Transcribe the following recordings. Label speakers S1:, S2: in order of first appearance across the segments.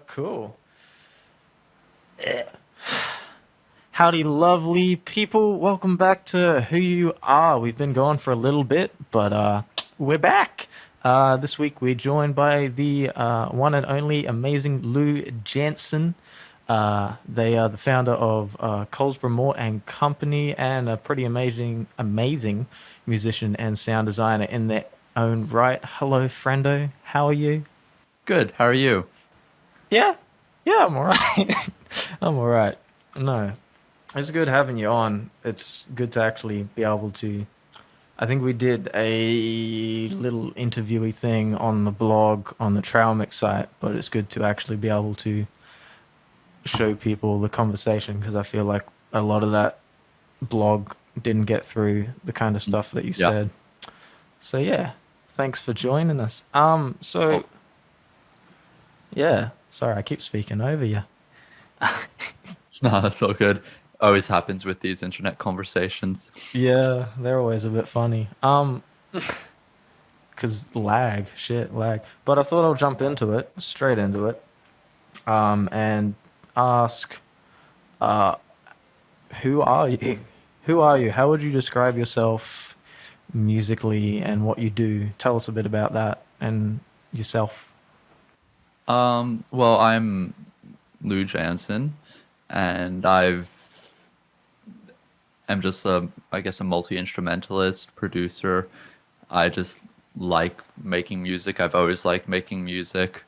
S1: Cool. Howdy, lovely people. Welcome back to Who You Are. We've been gone for a little bit, but we're back. This week we're joined by the one and only amazing Lou Janssen. They are the founder of Colesborough Moore and Company, and a pretty amazing musician and sound designer in their own right. Hello, friendo. How are you?
S2: Good. How are you?
S1: Yeah, yeah, I'm alright. I'm alright. No, it's good having you on. It's good to actually be able to. I think we did a little interviewy thing on the blog on the Trail Mix site, but it's good to actually be able to show people the conversation because I feel like a lot of that blog didn't get through the kind of stuff that you
S2: Yeah.
S1: said. So yeah, thanks for joining us. So
S2: Oh,
S1: yeah, sorry, I keep speaking over you.
S2: no, that's all good. Always happens with these internet conversations.
S1: Yeah, they're always a bit funny. Cause lag. But I thought I'll jump into it, straight into it, and ask, uh, who are you? Who are you? How would you describe yourself musically and what you do? Tell us a bit about that and yourself.
S2: Well, I'm Lou Janssen, and I'm just I guess a multi-instrumentalist, producer. I just like making music. I've always liked making music.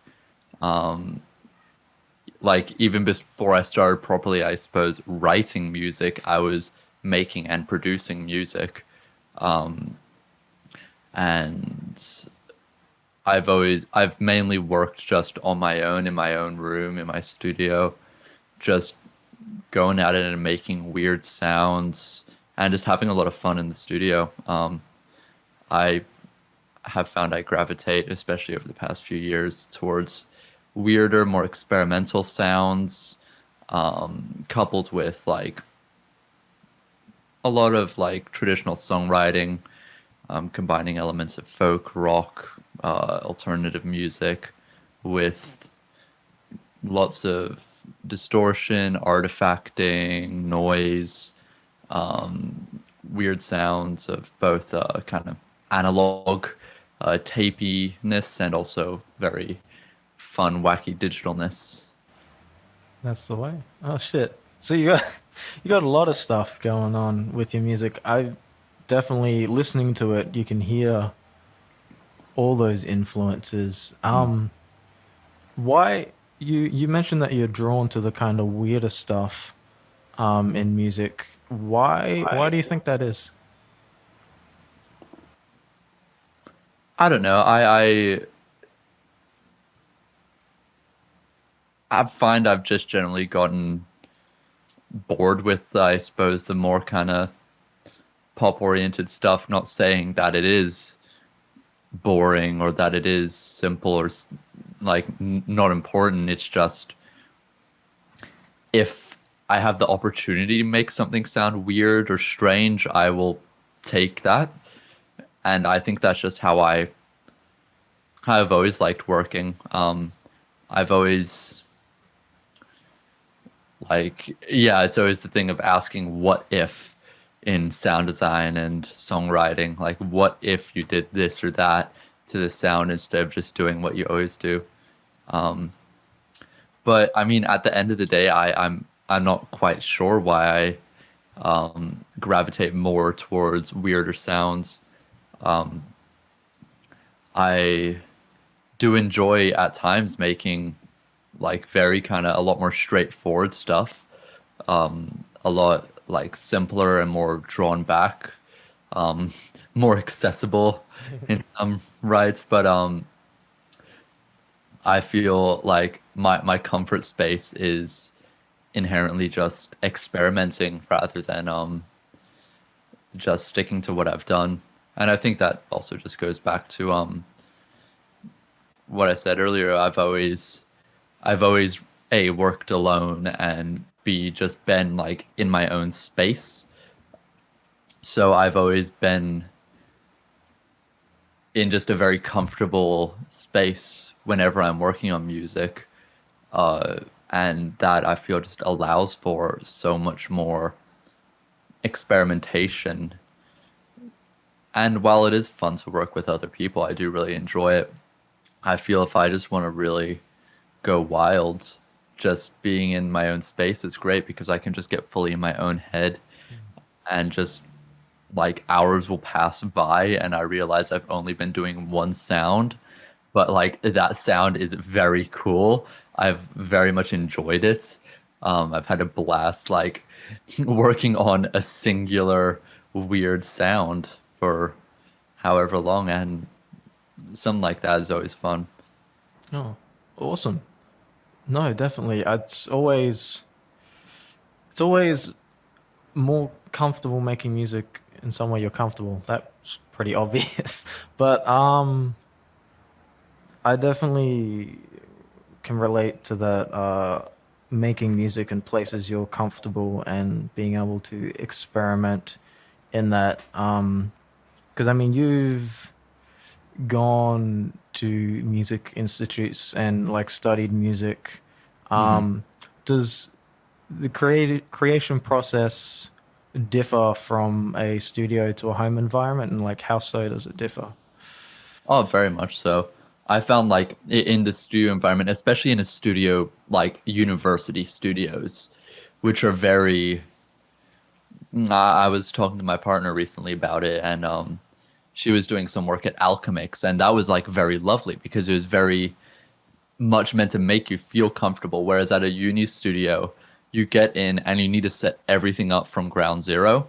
S2: Like even before I started properly, I suppose, writing music, I was making and producing music. And I've mainly worked just on my own in my own room in my studio, just going at it and making weird sounds and just having a lot of fun in the studio. I have found I gravitate, especially over the past few years, towards weirder, more experimental sounds, coupled with like a lot of like traditional songwriting, combining elements of folk, rock, alternative music with lots of distortion, artifacting, noise, weird sounds of both kind of analog tapiness and also very fun, wacky digitalness.
S1: That's the way. Oh shit. So you got you got a lot of stuff going on with your music. I definitely listening to it, you can hear all those influences. Why you mentioned that you're drawn to the kind of weirder stuff in music. Why do you think that is?
S2: I don't know. I find I've just generally gotten bored with, I suppose, the more kind of pop oriented stuff. Not saying that it is boring or that it is simple or like not important. It's just if I have the opportunity to make something sound weird or strange, I will take that. And I think that's just how I've always liked working. I've always like, yeah, it's always the thing of asking what if in sound design and songwriting. Like, what if you did this or that to the sound instead of just doing what you always do? But I mean, at the end of the day, I'm not quite sure why I gravitate more towards weirder sounds. I do enjoy at times making like very kind of a lot more straightforward stuff, a lot like simpler and more drawn back, more accessible in some rights. But I feel like my comfort space is inherently just experimenting rather than just sticking to what I've done. And I think that also just goes back to what I said earlier. I've always A worked alone and B just been like in my own space. So I've always been in just a very comfortable space whenever I'm working on music. Uh, and that I feel just allows for so much more experimentation. And while it is fun to work with other people, I do really enjoy it. I feel if I just want to really go wild, just being in my own space is great because I can just get fully in my own head and just like hours will pass by and I realize I've only been doing one sound, but like that sound is very cool. I've very much enjoyed it. I've had a blast like working on a singular weird sound for however long, and something like that is always fun.
S1: Oh, awesome. No, definitely. It's always more comfortable making music in somewhere you're comfortable. That's pretty obvious. But I definitely can relate to that making music in places you're comfortable and being able to experiment in that because I mean you've gone to music institutes and like studied music.
S2: Mhm.
S1: Um, does the creation process differ from a studio to a home environment, and like how so does it differ?
S2: Oh, very much so. I found like in the studio environment, especially in a studio like university studios, which are very. I was talking to my partner recently about it, and she was doing some work at Alchemix, and that was like very lovely because it was very much meant to make you feel comfortable. Whereas at a uni studio, you get in and you need to set everything up from ground zero.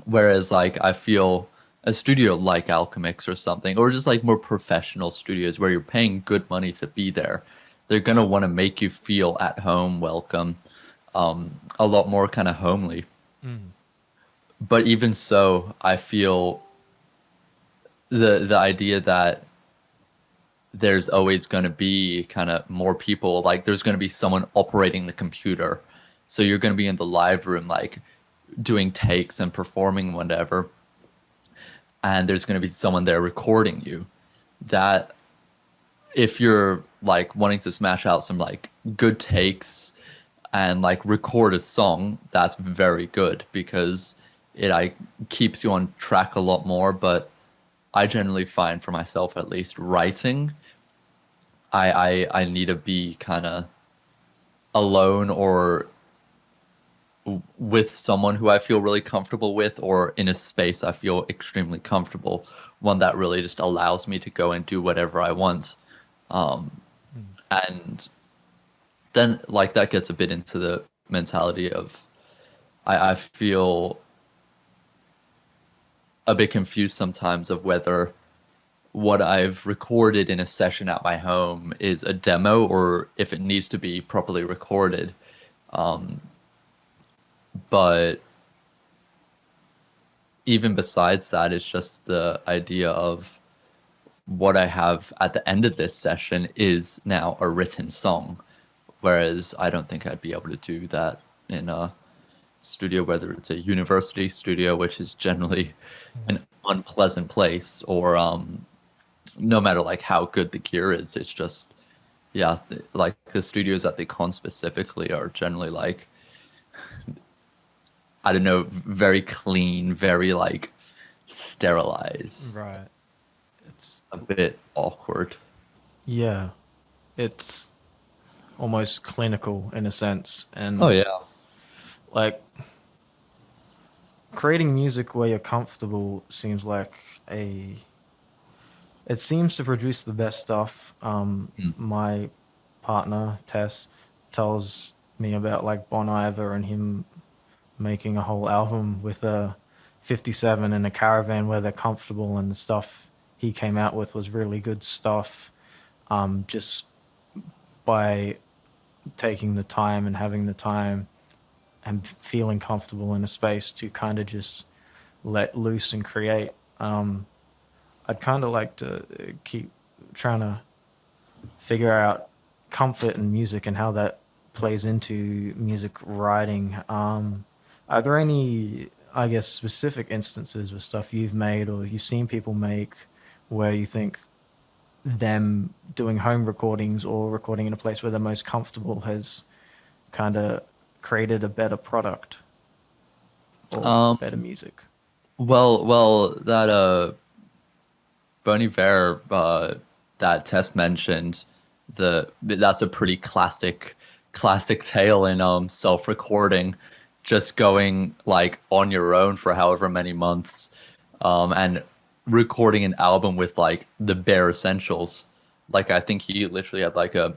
S2: Whereas like I feel a studio like Alchemix or something, or just like more professional studios where you're paying good money to be there, they're gonna want to make you feel at home, welcome, a lot more kind of homely.
S1: Mm.
S2: But even so, I feel the idea that there's always going to be kind of more people, like there's going to be someone operating the computer, so you're going to be in the live room like doing takes and performing whatever, and there's going to be someone there recording you. That if you're like wanting to smash out some like good takes and like record a song, that's very good because it like keeps you on track a lot more. But I generally find for myself at least writing, I need to be kind of alone or with someone who I feel really comfortable with, or in a space I feel extremely comfortable, one that really just allows me to go and do whatever I want.
S1: Mm.
S2: And then like that gets a bit into the mentality of I feel a bit confused sometimes of whether what I've recorded in a session at my home is a demo or if it needs to be properly recorded. But even besides that, it's just the idea of what I have at the end of this session is now a written song. Whereas I don't think I'd be able to do that in a studio, whether it's a university studio, which is generally
S1: Mm.
S2: an unpleasant place, or no matter like how good the gear is, it's just yeah, like the studios at the con specifically are generally like I don't know, very clean, very like sterilized,
S1: Right. It's
S2: a bit awkward.
S1: yeah. It's almost clinical in a sense,
S2: Oh
S1: and
S2: yeah.
S1: like creating music where you're comfortable seems like a it seems to produce the best stuff.
S2: Mm.
S1: My partner Tess tells me about like Bon Iver and him making a whole album with a 57 in a caravan where they're comfortable, and the stuff he came out with was really good stuff. Just by taking the time and having the time and feeling comfortable in a space to kind of just let loose and create. I'd kind of like to keep trying to figure out comfort in music and how that plays into music writing. Are there any, I guess, specific instances of stuff you've made or you've seen people make where you think them doing home recordings or recording in a place where they're most comfortable has kind of created a better product or
S2: Um,
S1: better music?
S2: that Bon Iver, that Tess mentioned, that's a pretty classic tale in self-recording, just going like on your own for however many months, and recording an album with like the bare essentials. Like I think he literally had like a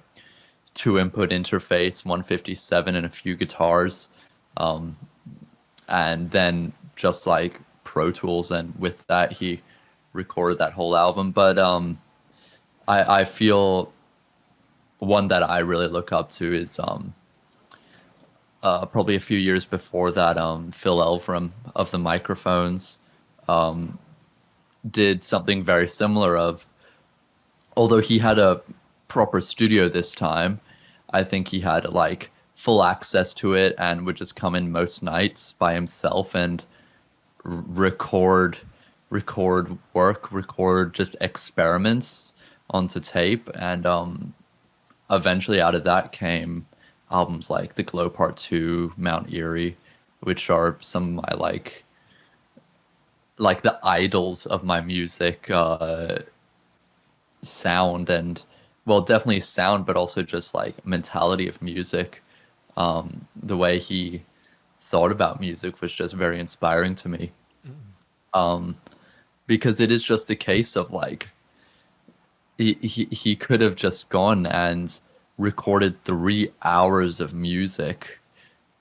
S2: two input interface, 157 and a few guitars, and then just like Pro Tools, and with that he recorded that whole album. But I feel one that I really look up to is probably a few years before that, Phil Elverum of the Microphones did something very similar. Of although he had a proper studio this time, I think he had like full access to it and would just come in most nights by himself and record record just experiments onto tape. And eventually out of that came albums like The Glow Part 2, Mount Erie, which are some of my like the idols of my music sound. And well, definitely sound, but also just like mentality of music. The way he thought about music was just very inspiring to me, because it is just the case of like he could have just gone and recorded 3 hours of music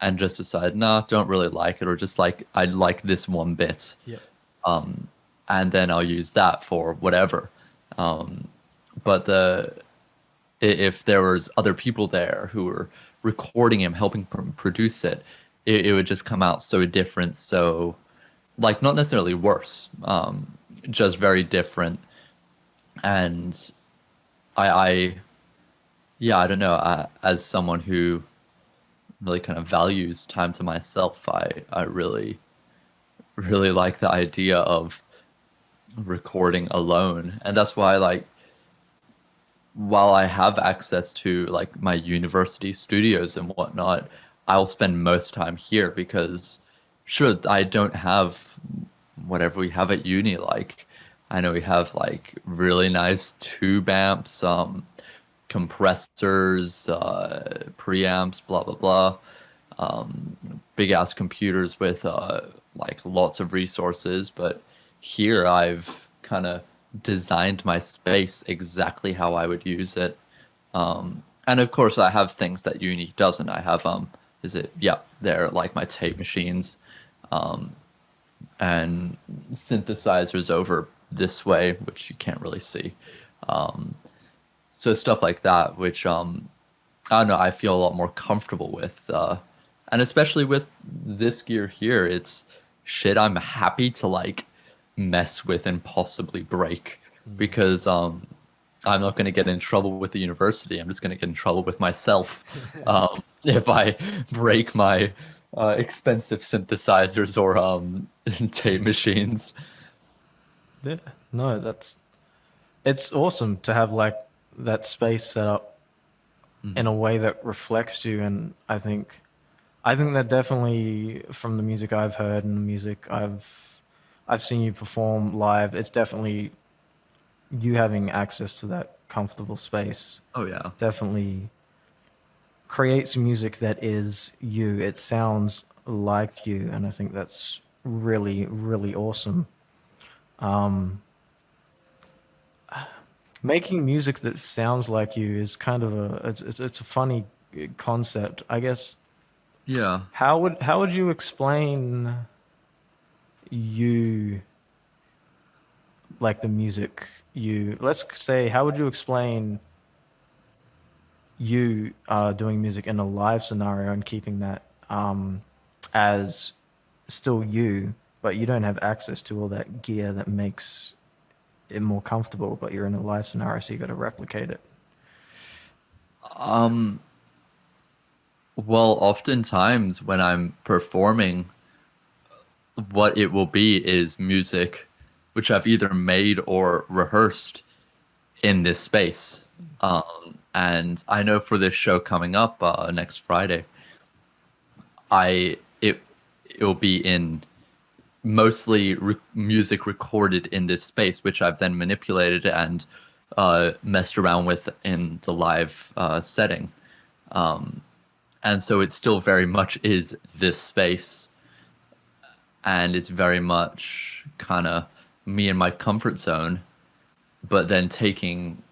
S2: and just decided, nah, don't really like it, or just like I like this one bit,
S1: Yep.
S2: and then I'll use that for whatever. But if there was other people there who were recording him, helping produce it, it would just come out so different. So like not necessarily worse, just very different. And I yeah, I don't know. As someone who really kind of values time to myself, I really like the idea of recording alone. And that's why like while I have access to like my university studios and whatnot, I'll spend most time here because sure, I don't have whatever we have at uni. Like I know we have like really nice tube amps, compressors, preamps, blah blah blah, big ass computers with like lots of resources. But here I've kind of designed my space exactly how I would use it. And of course I have things that uni doesn't. I have is it yeah, they're like my tape machines, and synthesizers over this way, which you can't really see. So stuff like that, which I don't know, I feel a lot more comfortable with, and especially with this gear here, it's shit I'm happy to like mess with and possibly break, because I'm not going to get in trouble with the university. I'm just going to get in trouble with myself if I break my expensive synthesizers or tape machines.
S1: Yeah. No, it's awesome to have like that space set up in a way that reflects you. And I think that definitely from the music I've heard and the music I've seen you perform live, it's definitely you having access to that comfortable space
S2: Oh yeah.
S1: definitely creates music that is you. It sounds like you, and I think that's really, really awesome. Making music that sounds like you is kind of it's a funny concept, I guess.
S2: Yeah.
S1: How would you explain you like the music you let's say how would you explain you doing music in a live scenario and keeping that as still you, but you don't have access to all that gear that makes it more comfortable, but you're in a live scenario, so you got to replicate it.
S2: Well, oftentimes when I'm performing, what it will be is music which I've either made or rehearsed in this space. And I know for this show coming up next Friday, I it it'll be in mostly music recorded in this space, which I've then manipulated and messed around with in the live setting. And so it still very much is this space, and it's very much kind of me in my comfort zone, but then taking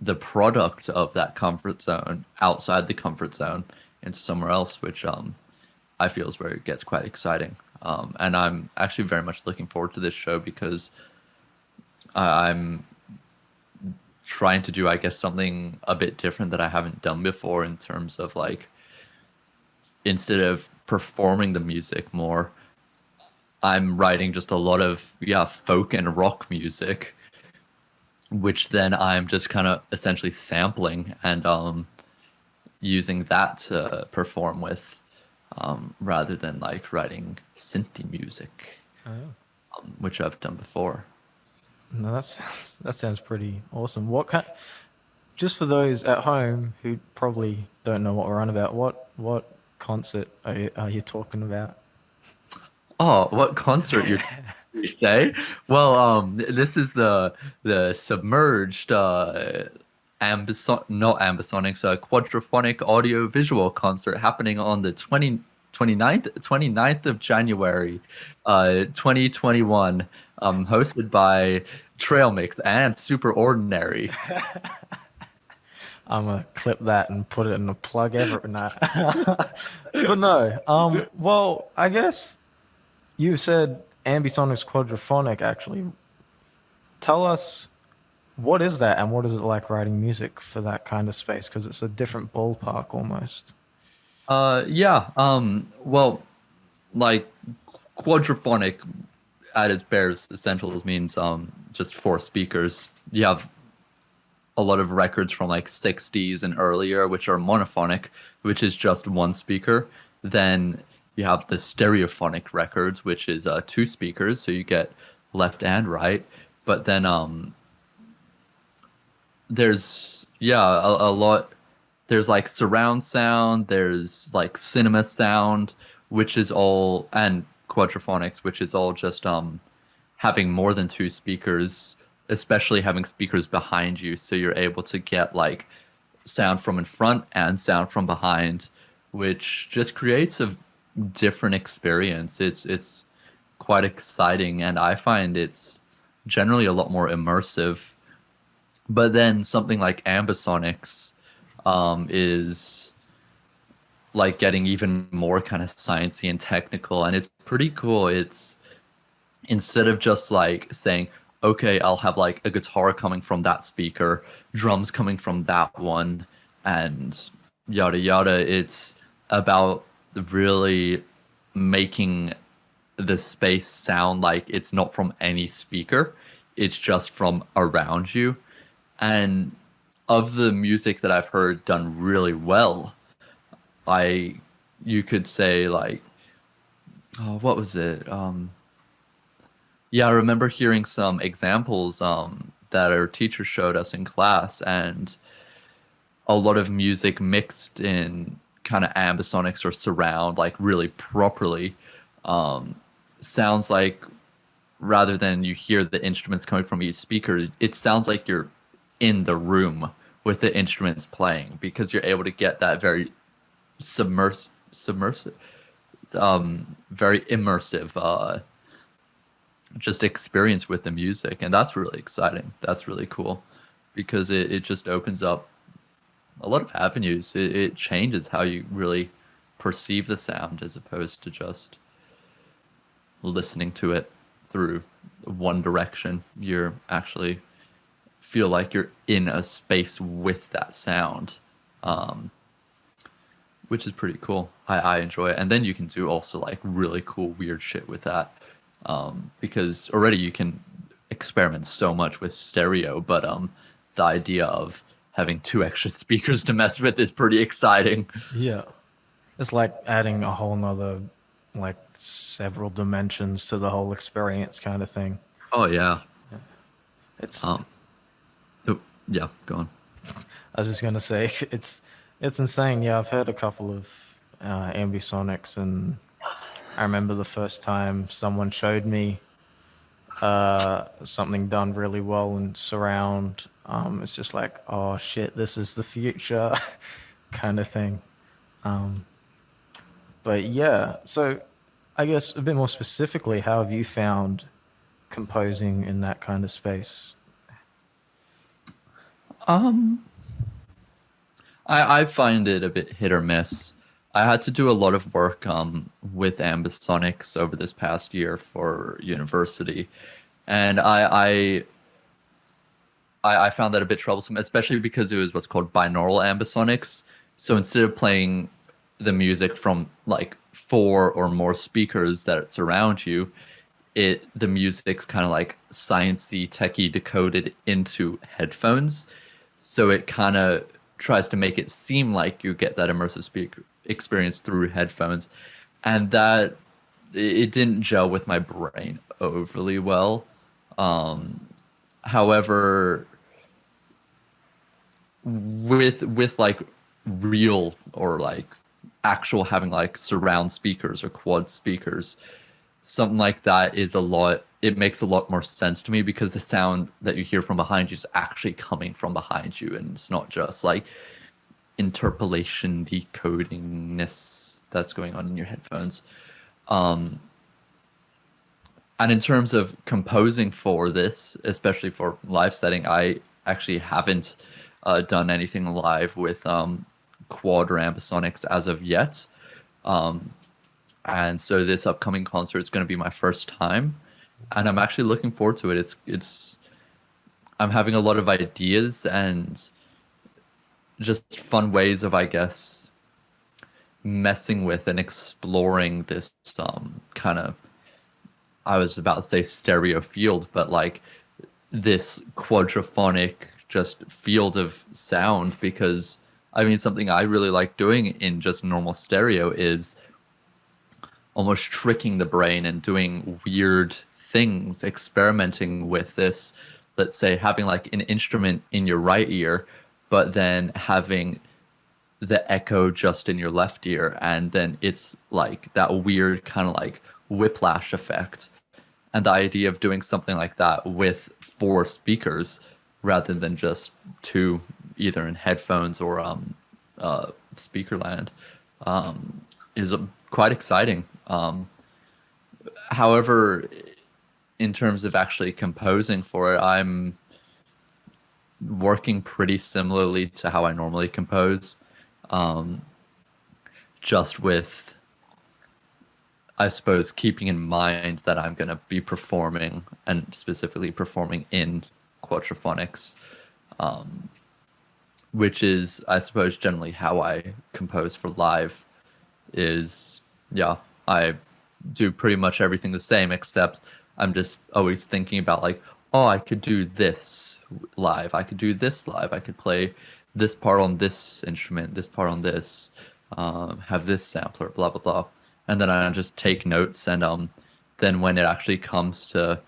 S2: the product of that comfort zone outside the comfort zone into somewhere else, which I feel is where it gets quite exciting. And I'm actually very much looking forward to this show because I'm trying to do, I guess, something a bit different that I haven't done before in terms of like, instead of performing the music more, I'm writing just a lot of, yeah, folk and rock music, which then I'm just kind of essentially sampling and using that to perform with, rather than like writing synthy music,
S1: Oh.
S2: which I've done before.
S1: No, that sounds pretty awesome. What kind? Just for those at home who probably don't know what we're on about, what concert are you talking about?
S2: Oh, what concert you say? Well, this is the submerged not ambisonics, quadraphonic audio visual concert happening on the 29th of January, 2021, hosted by Trail Mix and Super Ordinary.
S1: I'm gonna clip that and put it in the plug ever. Nah. But no. Well, I guess you said ambisonics quadraphonic. Actually, tell us what is that and what is it like writing music for that kind of space? Because it's a different ballpark almost.
S2: Yeah, well, like quadraphonic at its bare essentials means just four speakers. You have a lot of records from like 60s and earlier, which are monophonic, which is just one speaker. Then you have the stereophonic records, which is two speakers, so you get left and right. But then there's, yeah, a lot. There's like surround sound, there's like cinema sound, which is all, and quadraphonics, which is all just having more than two speakers, especially having speakers behind you, so you're able to get like sound from in front and sound from behind, which just creates a different experience. It's quite exciting, and I find it's generally a lot more immersive. But then something like ambisonics is like getting even more kind of sciencey and technical, and it's pretty cool. It's, instead of just like saying, okay, I'll have like a guitar coming from that speaker, drums coming from that one, and yada yada. It's about really making the space sound like it's not from any speaker, it's just from around you. And of the music that I've heard done really well, I you could say like, oh, what was it? Yeah, I remember hearing some examples that our teacher showed us in class, and a lot of music mixed in kind of ambisonics or surround, like really properly. Sounds like, rather than you hear the instruments coming from each speaker, it sounds like you're in the room with the instruments playing, because you're able to get that very submersive, very immersive just experience with the music. And that's really exciting. That's really cool, because it just opens up a lot of avenues. It changes how you really perceive the sound, as opposed to just listening to it through one direction. You're actually feel like you're in a space with that sound, which is pretty cool. I enjoy it. And then you can do also like really cool, weird shit with that, because already you can experiment so much with stereo, but the idea of having two extra speakers to mess with is pretty exciting.
S1: Yeah. It's like adding a whole nother like several dimensions to the whole experience, kind of thing.
S2: Oh yeah.
S1: It's
S2: Um. Oh, yeah. Go on.
S1: I was just gonna say it's insane. Yeah, I've heard a couple of ambisonics, and I remember the first time someone showed me something done really well in surround. It's just like, oh shit, this is the future, kind of thing. Um, but yeah, so I guess a bit more specifically, how have you found composing in that kind of space?
S2: Um. I find it a bit hit or miss. I had to do a lot of work with ambisonics over this past year for university, and I found that a bit troublesome, especially because it was what's called binaural ambisonics. So instead of playing the music from like four or more speakers that surround you, the music's kind of like sciencey, techie decoded into headphones. So it kind of tries to make it seem like you get that immersive speaker experience through headphones, and that it didn't gel with my brain overly well. However, with like real or like actual having like surround speakers or quad speakers, something like that is a lot, it makes a lot more sense to me because the sound that you hear from behind you is actually coming from behind you, and it's not just like interpolation decodingness that's going on in your headphones. And in terms of composing for this, especially for live setting, I actually haven't done anything live with quad or ambisonics as of yet. And so this upcoming concert is going to be my first time, and I'm actually looking forward to it. It's I'm having a lot of ideas and just fun ways of, I guess, messing with and exploring this kind of, I was about to say stereo field, but like this quadraphonic just field of sound. Because I mean, something I really like doing in just normal stereo is almost tricking the brain and doing weird things, experimenting with this. Let's say having like an instrument in your right ear, but then having the echo just in your left ear, and then it's like that weird kind of like whiplash effect. And the idea of doing something like that with four speakers rather than just two, either in headphones or speaker land, is quite exciting. However, in terms of actually composing for it, I'm working pretty similarly to how I normally compose, just with, I suppose, keeping in mind that I'm going to be performing, and specifically performing in quadraphonics, which is, I suppose, generally how I compose for live. Is, yeah, I do pretty much everything the same, except I'm just always thinking about like, oh, I could do this live. I could do this live. I could play this part on this instrument, this part on this, have this sampler, blah blah blah, and then I just take notes. And then when it actually comes to,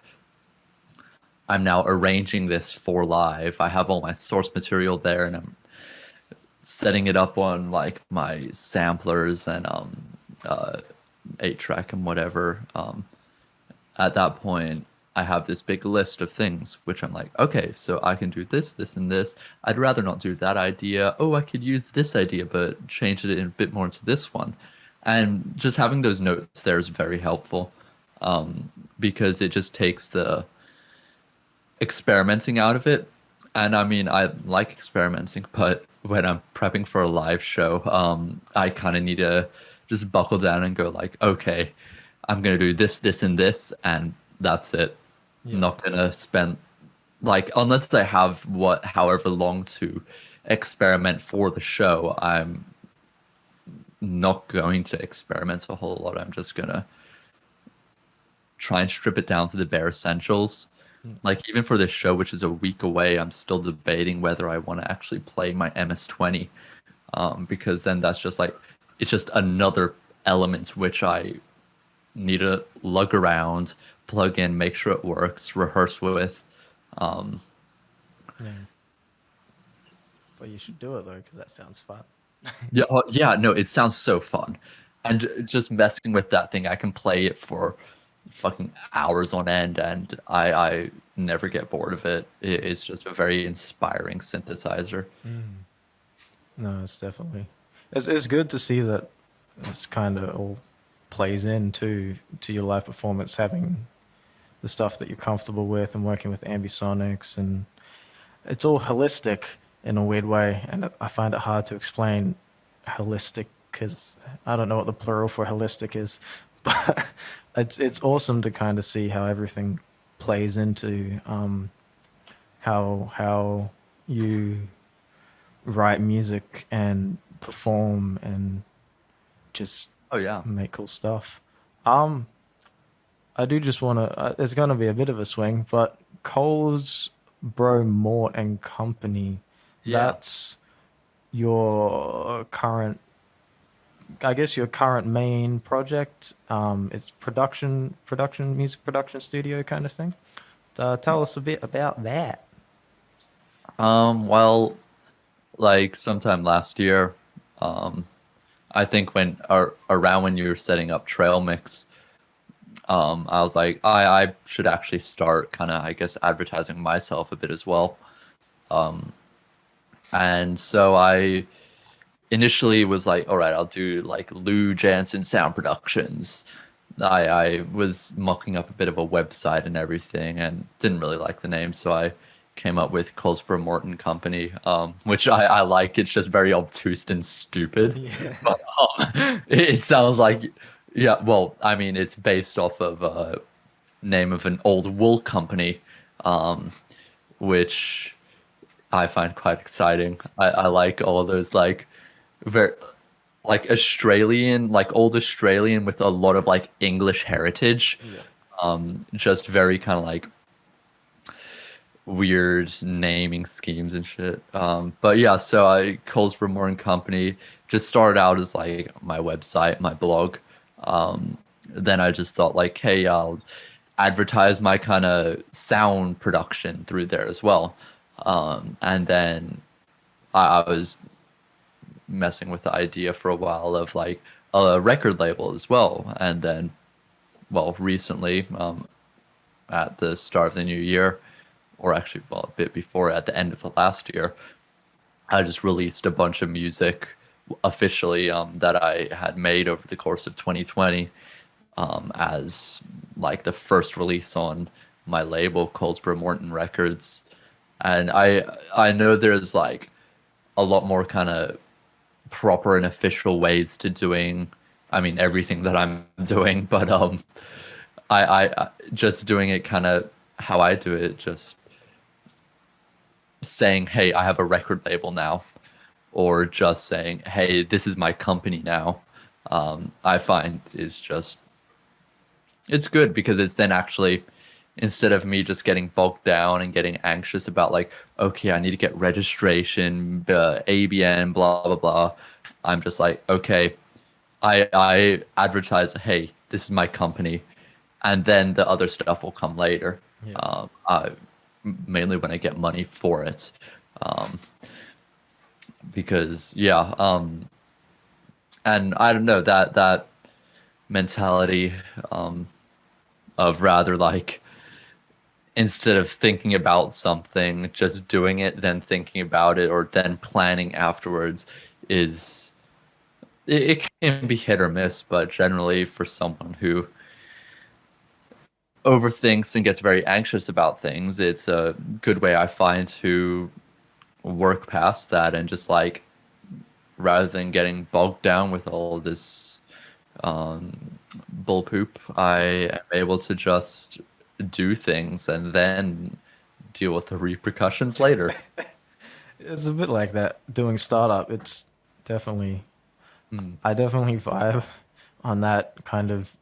S2: I'm now arranging this for live, I have all my source material there, and I'm setting it up on like my samplers and 8-track and whatever. At that point, I have this big list of things which I'm like, okay, so I can do this, this, and this. I'd rather not do that idea. Oh, I could use this idea, but change it in a bit more into this one. And just having those notes there is very helpful, because it just takes the experimenting out of it. And I mean, I like experimenting, but when I'm prepping for a live show, I kind of need to just buckle down and go like, okay, I'm gonna do this, this, and this, and that's it. I'm
S1: Yeah.
S2: not gonna spend, like, unless I have however long to experiment for the show, I'm not going to experiment a whole lot. I'm just gonna try and strip it down to the bare essentials. Like even for this show, which is a week away, I'm still debating whether I want to actually play my MS-20, because then that's just like, it's just another element which I need to lug around, plug in, make sure it works, rehearse with. Um,
S1: Yeah, but you should do it though, because that sounds fun.
S2: yeah, yeah, no, it sounds so fun. And just messing with that thing, I can play it for fucking hours on end, and I never get bored of it. It's just a very inspiring synthesizer.
S1: Mm. No, it's definitely it's good to see that it's kind of all plays into to your live performance, having the stuff that you're comfortable with and working with ambisonics, and it's all holistic in a weird way. And I find it hard to explain holistic because I don't know what the plural for holistic is, but it's awesome to kind of see how everything plays into how you write music and perform and just
S2: Oh yeah.
S1: make cool stuff. Um, I do just want to. It's going to be a bit of a swing, but Coles, Bro, Mort and Company.
S2: Yeah.
S1: That's your current. I guess your current main project. It's music production studio kind of thing. Tell us a bit about that.
S2: Well, like sometime last year, um, I think around when you were setting up Trail Mix, I was like, I should actually start kind of, I guess, advertising myself a bit as well. And so I initially was like, all right, I'll do like Lou Janssen Sound Productions. I was mocking up a bit of a website and everything and didn't really like the name, so I came up with Colesborough Morton Company, which I like. It's just very obtuse and stupid.
S1: Yeah.
S2: But it sounds like, yeah, well, I mean, it's based off of a name of an old wool company, um, which I find quite exciting. I like all those like very like Australian, like old Australian with a lot of like English heritage.
S1: Yeah.
S2: Just very kind of like weird naming schemes and shit. But yeah, so I Colesborough Morning Company just started out as like my website, my blog. Then I just thought like, hey, I'll advertise my kind of sound production through there as well. And then I was messing with the idea for a while of like a record label as well. And then, well, recently, at the start of the new year, or actually, well, a bit before, at the end of the last year, I just released a bunch of music officially that I had made over the course of 2020 as like the first release on my label, Colesborough Morton Records. And I know there's like a lot more kind of proper and official ways to doing, I mean, everything that I'm doing, but I just doing it kind of how I do it, just saying, hey, I have a record label now, or just saying, hey, this is my company now. I find is just it's good because it's then actually, instead of me just getting bogged down and getting anxious about like, okay, I need to get registration, ABN, blah blah blah. I'm just like, okay, I advertise, hey, this is my company, and then the other stuff will come later.
S1: Yeah.
S2: Mainly when I get money for it, um, because yeah, and I don't know that mentality of rather like instead of thinking about something, just doing it, then thinking about it, or then planning afterwards is it can be hit or miss, but generally for someone who overthinks and gets very anxious about things, it's a good way I find to work past that and just like rather than getting bogged down with all this um, bull poop, I am able to just do things and then deal with the repercussions later.
S1: It's a bit like that doing startup. It's definitely,
S2: Mm.
S1: I definitely vibe on that kind of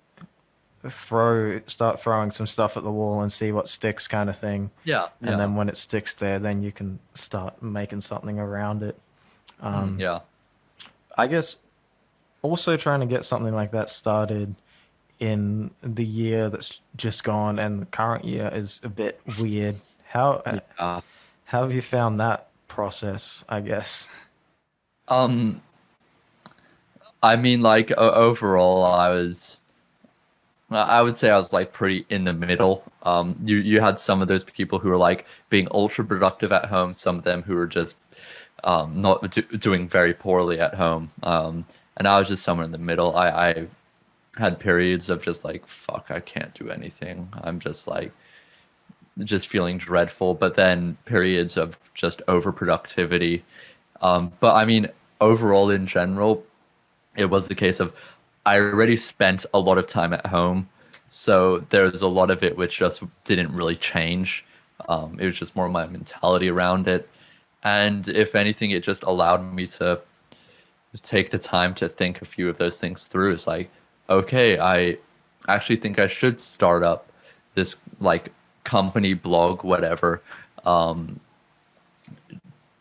S1: start throwing some stuff at the wall and see what sticks kind of thing.
S2: Yeah,
S1: And
S2: yeah,
S1: then when it sticks there, then you can start making something around it.
S2: yeah.
S1: I guess also trying to get something like that started in the year that's just gone, and the current year is a bit weird.
S2: Yeah.
S1: How have you found that process, I guess?
S2: Um, I mean, like overall, I would say I was like pretty in the middle. You had some of those people who were like being ultra productive at home, some of them who were just not doing very poorly at home. And I was just somewhere in the middle. I had periods of just like, fuck, I can't do anything. I'm just like, just feeling dreadful, but then periods of just overproductivity. But I mean, overall, in general, it was the case of I already spent a lot of time at home, so there's a lot of it which just didn't really change. It was just more my mentality around it, and if anything, it just allowed me to take the time to think a few of those things through. It's like, okay, I actually think I should start up this like company blog, whatever,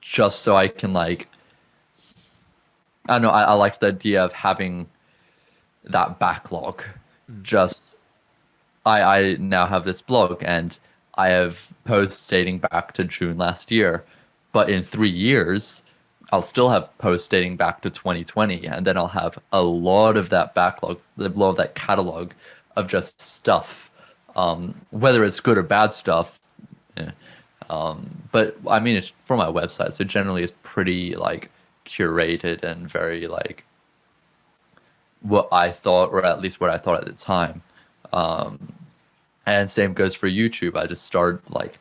S2: just so I can like, I don't know, I like the idea of having that backlog.
S1: Mm.
S2: Just I now have this blog and I have posts dating back to June last year, but in 3 years I'll still have posts dating back to 2020, and then I'll have a lot of that backlog, a lot of that catalog of just stuff, whether it's good or bad stuff. eh, but I mean, it's for my website, so generally it's pretty like curated and very like what I thought, or at least what I thought at the time. And same goes for YouTube. I just start like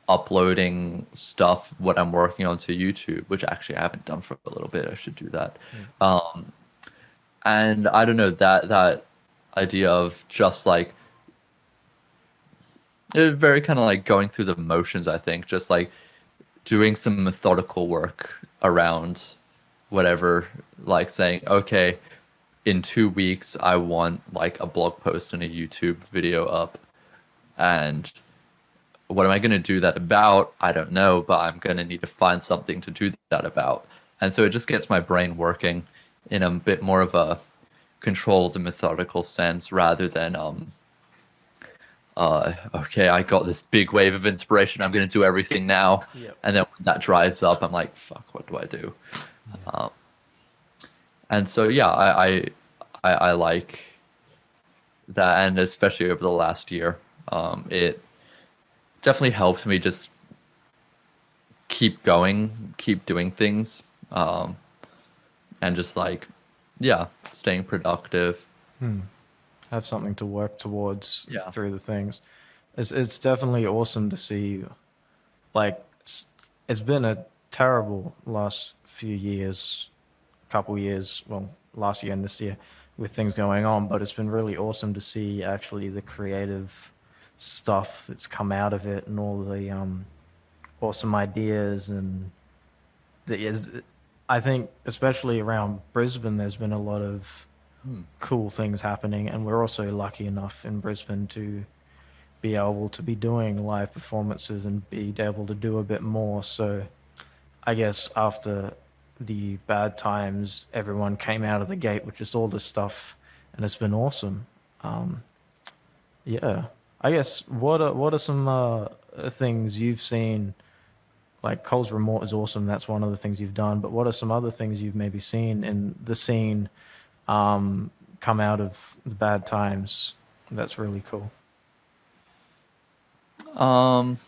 S2: uploading stuff what I'm working on to YouTube, which actually I haven't done for a little bit. I should do that.
S1: Mm.
S2: And I don't know, that idea of just like very kind of like going through the motions, I think, just like doing some methodical work around whatever, like saying, okay, in 2 weeks, I want like a blog post and a YouTube video up. And what am I going to do that about? I don't know, but I'm going to need to find something to do that about. And so it just gets my brain working in a bit more of a controlled and methodical sense rather than okay, I got this big wave of inspiration. I'm going to do everything now.
S1: Yep.
S2: And then when that dries up, I'm like, fuck, what do I do? Um, and so, yeah, I like that. And especially over the last year, it definitely helped me just keep going, keep doing things, and just like, yeah, staying productive.
S1: Hmm. Have something to work towards
S2: Yeah.
S1: through the things. It's definitely awesome to see. Like it's been a terrible last few years, couple years. Well, last year and this year with things going on, but it's been really awesome to see actually the creative stuff that's come out of it and all the awesome ideas and the is. I think especially around Brisbane, there's been a lot of
S2: Hmm.
S1: cool things happening, and we're also lucky enough in Brisbane to be able to be doing live performances and be able to do a bit more. So I guess after the bad times, everyone came out of the gate with just all this stuff, and it's been awesome. Um, yeah, I guess what are some things you've seen? Like Cole's Remote is awesome. That's one of the things you've done. But what are some other things you've maybe seen in the scene come out of the bad times? That's really cool.
S2: Um,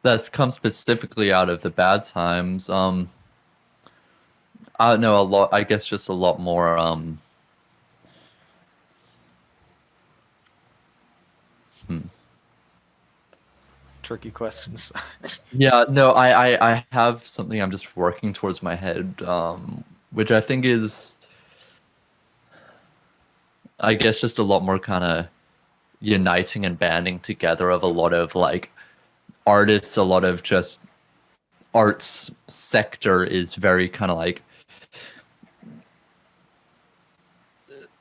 S2: that's come specifically out of the bad times. I don't know, a lot, I guess just a lot more, hmm.
S1: Tricky questions.
S2: Yeah, no, I have something I'm just working towards my head, which I think is, I guess, just a lot more kind of uniting and banding together of a lot of like artists, a lot of just arts sector is very kind of like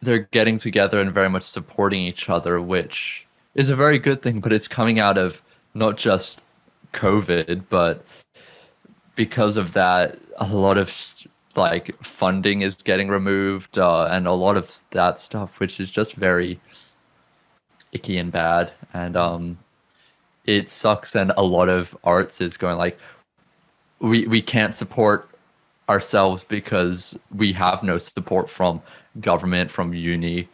S2: they're getting together and very much supporting each other, which is a very good thing, but it's coming out of not just COVID, but because of that, a lot of like funding is getting removed, and a lot of that stuff, which is just very icky and bad, and it sucks. And a lot of arts is going like, we can't support ourselves because we have no support from government, from uni.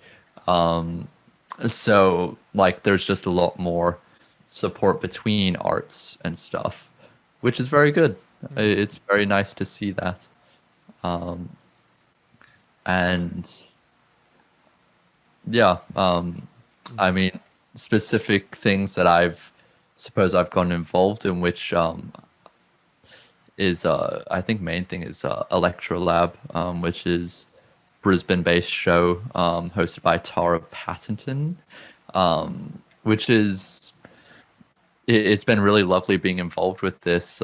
S2: So like there's just a lot more support between arts and stuff, which is very good. It's very nice to see that. And yeah, I mean, specific things that I've gotten involved in, which is I think main thing is Electrolab, which is Brisbane-based show hosted by Tara Patterson, which is it's been really lovely being involved with this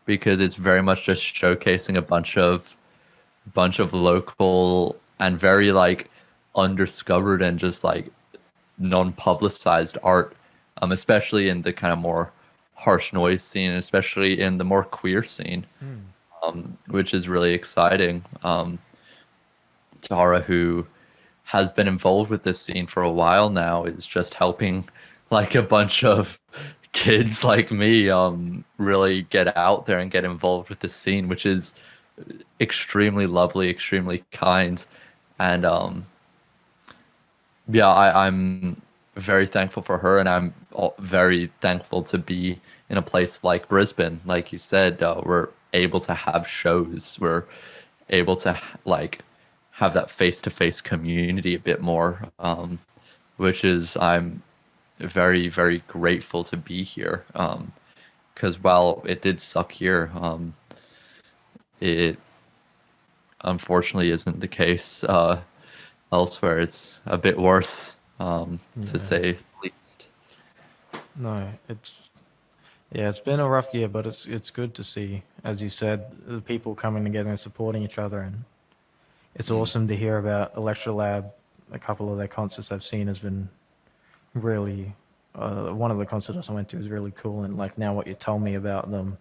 S2: because it's very much just showcasing a bunch of local and very like undiscovered and just like non-publicized art, especially in the kind of more harsh noise scene, especially in the more queer scene, which is really exciting. Tara, who has been involved with this scene for a while now, is just helping like a bunch of kids like me really get out there and get involved with the scene, which is extremely lovely, extremely kind. And yeah, I'm very thankful for her, and I'm very thankful to be in a place like Brisbane. Like you said, we're able to have shows. We're able to like have that face-to-face community a bit more, which is I'm very, very grateful to be here. Because while it did suck here, it unfortunately isn't the case elsewhere. It's a bit worse, to
S1: Yeah.
S2: say the least.
S1: No, it's been a rough year, but it's good to see, as you said, the people coming together and supporting each other, and it's
S2: Mm.
S1: awesome to hear about Electrolab. A couple of their concerts I've seen has been really. One of the concerts I went to was really cool, and like now what you tell me about them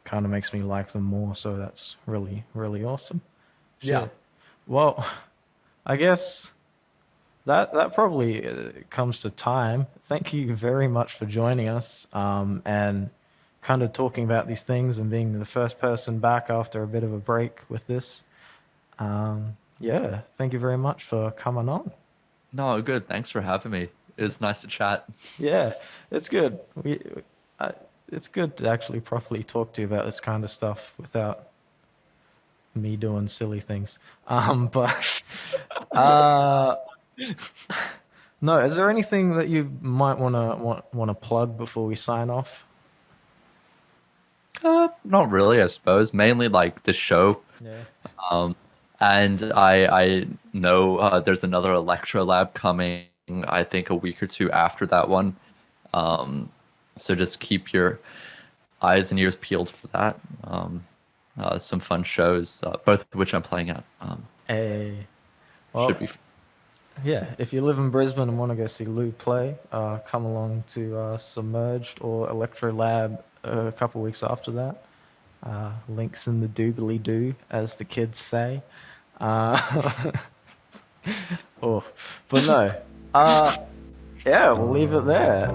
S1: kind of makes me like them more. So that's really really awesome.
S2: Yeah.
S1: Shit. Well, I guess that probably comes to time. Thank you very much for joining us, and kind of talking about these things and being the first person back after a bit of a break with this. Yeah, thank you very much for coming on.
S2: No, good. Thanks for having me. It was nice to chat.
S1: Yeah, it's good. I, it's good to actually properly talk to you about this kind of stuff without me doing silly things. But uh, no, is there anything that you might wanna plug before we sign off?
S2: Not really, I suppose. Mainly like the show.
S1: Yeah.
S2: And I know there's another Electro Lab coming, I think a week or two after that one. So just keep your eyes and ears peeled for that. Some fun shows, both of which I'm playing at.
S1: Hey,
S2: Should
S1: well,
S2: be.
S1: yeah. If you live in Brisbane and want to go see Lou play, come along to Submerged or Electro Lab a couple weeks after that. Links in the doobly doo, as the kids say. Uh, oh, but no. Uh, yeah, we'll leave it there.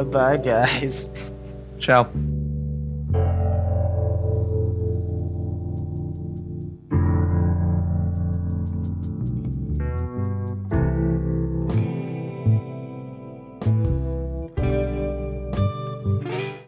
S1: Bye, guys.
S2: Ciao.